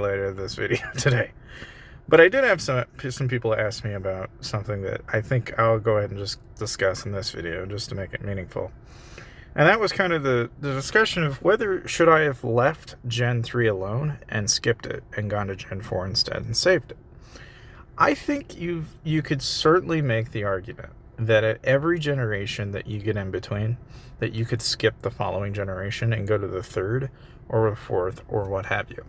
later this video today. But I did have some people ask me about something that I think I'll go ahead and just discuss in this video just to make it meaningful. And that was kind of the discussion of whether should I have left Gen 3 alone and skipped it and gone to Gen 4 instead and saved it. I think you could certainly make the argument that at every generation that you get in between, that you could skip the following generation and go to the third or the fourth or what have you.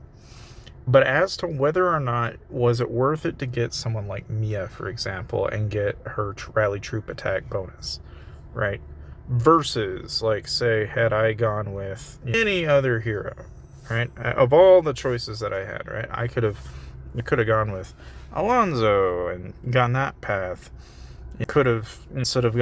But as to whether or not was it worth it to get someone like Mia, for example, and get her rally troop attack bonus, right? Versus, like, say, had I gone with any other hero, right? Of all the choices that I had, right? I could have gone with Alonso and gone that path. You could have, instead of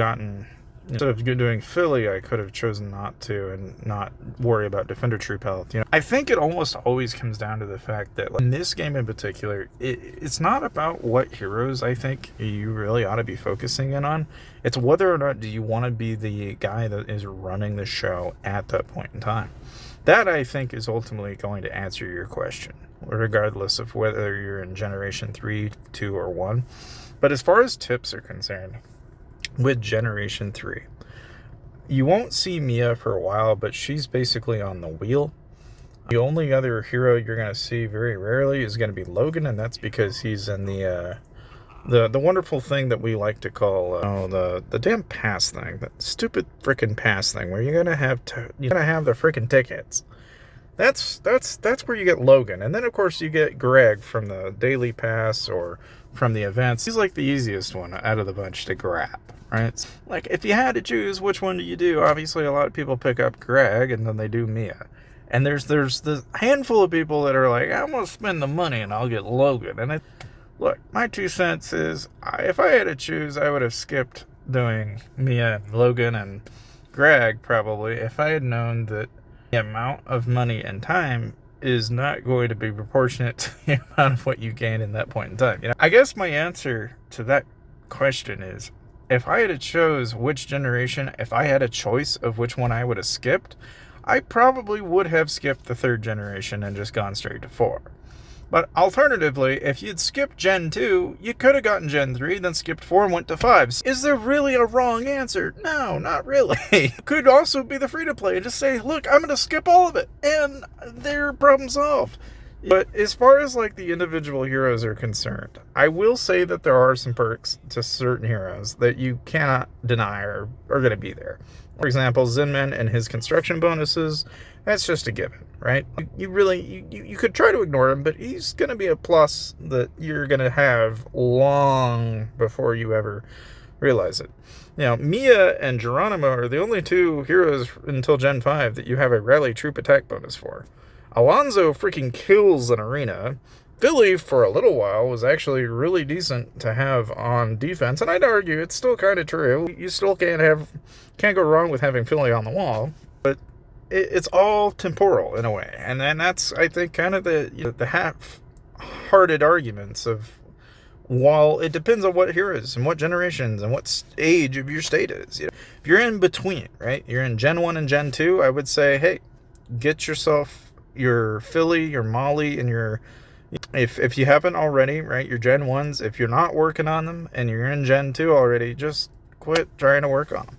doing Philly, I could have chosen not to and not worry about defender troop health. I think it almost always comes down to the fact that, like, in this game in particular, it's not about what heroes I think you really ought to be focusing in on. It's whether or not do you want to be the guy that is running the show at that point in time. That, I think, is ultimately going to answer your question, regardless of whether you're in Generation 3, 2, or 1. But as far as tips are concerned, with Generation 3, you won't see Mia for a while, but she's basically on the wheel. The only other hero you're going to see very rarely is going to be Logan, and that's because he's in the wonderful thing that we like to call the damn pass thing, that stupid frickin' pass thing where you're gonna have the frickin' tickets. That's where you get Logan, and then of course you get Greg from the daily pass or from the events. He's like the easiest one out of the bunch to grab, right? Like, if you had to choose which one do you do, obviously a lot of people pick up Greg and then they do Mia. And there's the handful of people that are like, I'm gonna spend the money and I'll get Logan. And look, my 2 cents is, if I had to choose, I would have skipped doing Mia and Logan and Greg, probably, if I had known that the amount of money and time is not going to be proportionate to the amount of what you gain in that point in time. I guess my answer to that question is, if I had to choose which generation, if I had a choice of which one I would have skipped, I probably would have skipped the 3rd generation and just gone straight to 4. But alternatively, if you'd skipped Gen 2, you could have gotten Gen 3, then skipped 4 and went to 5. Is there really a wrong answer? No, not really. It could also be the free-to-play and just say, look, I'm going to skip all of it, and their problem solved. But as far as, like, the individual heroes are concerned, I will say that there are some perks to certain heroes that you cannot deny are going to be there. For example, Zinman and his construction bonuses, that's just a given, right? You could try to ignore him, but he's going to be a plus that you're going to have long before you ever realize it. Mia and Geronimo are the only 2 heroes until Gen 5 that you have a rally troop attack bonus for. Alonso freaking kills an arena. Philly, for a little while, was actually really decent to have on defense, and I'd argue it's still kind of true. You still can't go wrong with having Philly on the wall, but it's all temporal in a way, and then that's, I think, kind of the half-hearted arguments of, while it depends on what heroes and what generations and what stage of your state is. If you're in between, right? You're in Gen 1 and Gen 2, I would say, hey, get yourself your Philly, your Molly, and your, if you haven't already, right, your Gen 1s, if you're not working on them and you're in Gen 2 already, just quit trying to work on them.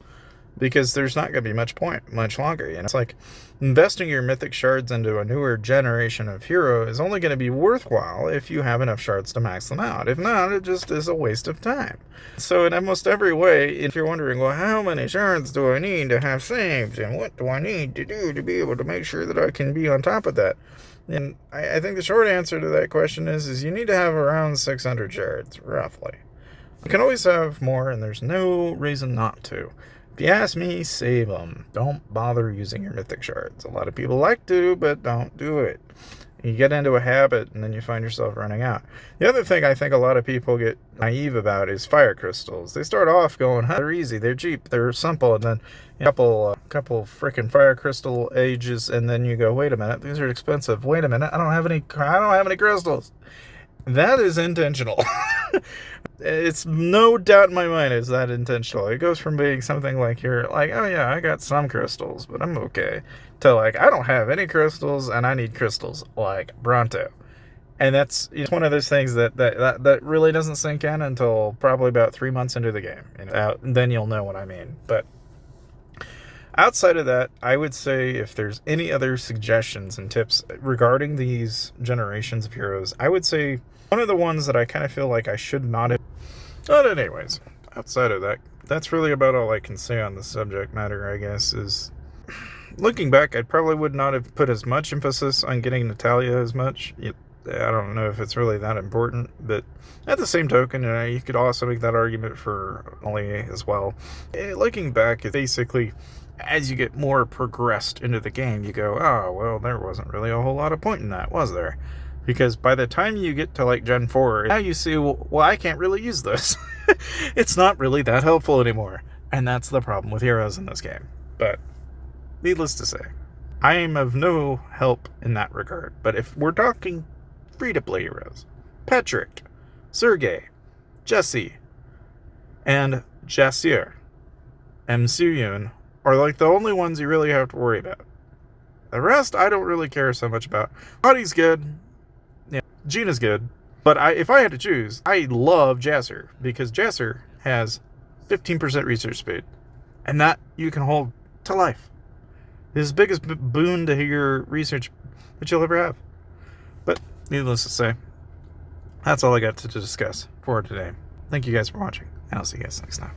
Because there's not going to be much point much longer. It's like investing your mythic shards into a newer generation of hero is only going to be worthwhile if you have enough shards to max them out. If not, it just is a waste of time. So in almost every way, if you're wondering, well, how many shards do I need to have saved, and what do I need to do to be able to make sure that I can be on top of that? And I think the short answer to that question is you need to have around 600 shards, roughly. You can always have more, and there's no reason not to. If you ask me, save them. Don't bother using your mythic shards. A lot of people like to, but don't do it. You get into a habit, and then you find yourself running out. The other thing I think a lot of people get naive about is fire crystals. They start off going, they're easy, they're cheap, they're simple, and then a couple freaking fire crystal ages, and then you go, wait a minute, these are expensive. Wait a minute, I don't have any crystals. That is intentional. It's no doubt in my mind it's that intentional. It goes from being something like you're like, oh yeah, I got some crystals, but I'm okay, to like, I don't have any crystals and I need crystals like pronto. And that's one of those things that really doesn't sink in until probably about 3 months into the game. And then you'll know what I mean. But outside of that, I would say if there's any other suggestions and tips regarding these generations of heroes, I would say one of the ones that I kind of feel like I should not have. But anyways, outside of that, that's really about all I can say on the subject matter, I guess, is looking back, I probably would not have put as much emphasis on getting Natalia as much. I don't know if it's really that important, but at the same token, you could also make that argument for Ollie as well. Looking back, it's basically, as you get more progressed into the game, you go, oh, well, there wasn't really a whole lot of point in that, was there? Because by the time you get to like Gen 4, now you see, well, I can't really use this. It's not really that helpful anymore. And that's the problem with heroes in this game. But needless to say, I am of no help in that regard. But if we're talking free-to-play heroes, Patrick, Sergei, Jesse, and Jasir, and Suyun are like the only ones you really have to worry about. The rest, I don't really care so much about. Body's good. Yeah, Gina's good. But if I had to choose, I love Jasir, because Jasir has 15% research speed. And that you can hold to life. His biggest boon to your research that you'll ever have. But needless to say, that's all I got to discuss for today. Thank you guys for watching, and I'll see you guys next time.